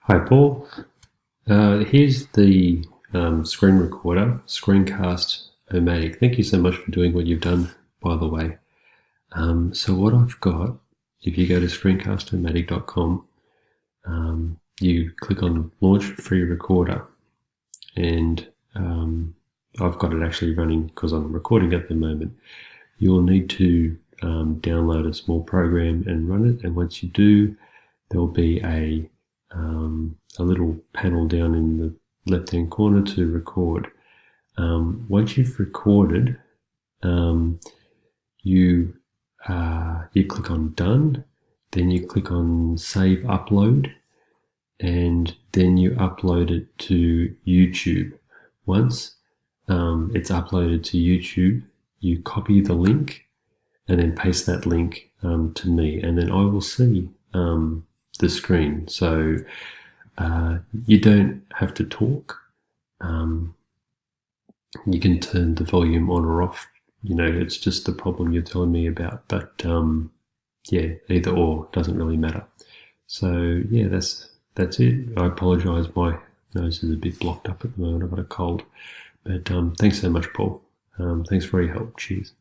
Hi, Paul. Here's the screen recorder, Screencast-O-Matic. Thank you so much for doing what you've done, by the way. So what I've got, if you go to screencast-o-matic.com, you click on Launch Free Recorder, and I've got it actually running because I'm recording at the moment. You'll need to download a small program and run it, and once you do, there'll be a little panel down in the left-hand corner to record. Once you've recorded, you click on Done, then you click on Save Upload, and then you upload it to YouTube. Once it's uploaded to YouTube, you copy the link and then paste that link to me, and then I will see the screen. So you don't have to talk. You can turn the volume on or off. It's just the problem you're telling me about. But yeah, either or, doesn't really matter. So yeah, that's it. I apologise, my nose is a bit blocked up at the moment. I've got a cold. But thanks so much, Paul. Thanks for your help. Cheers.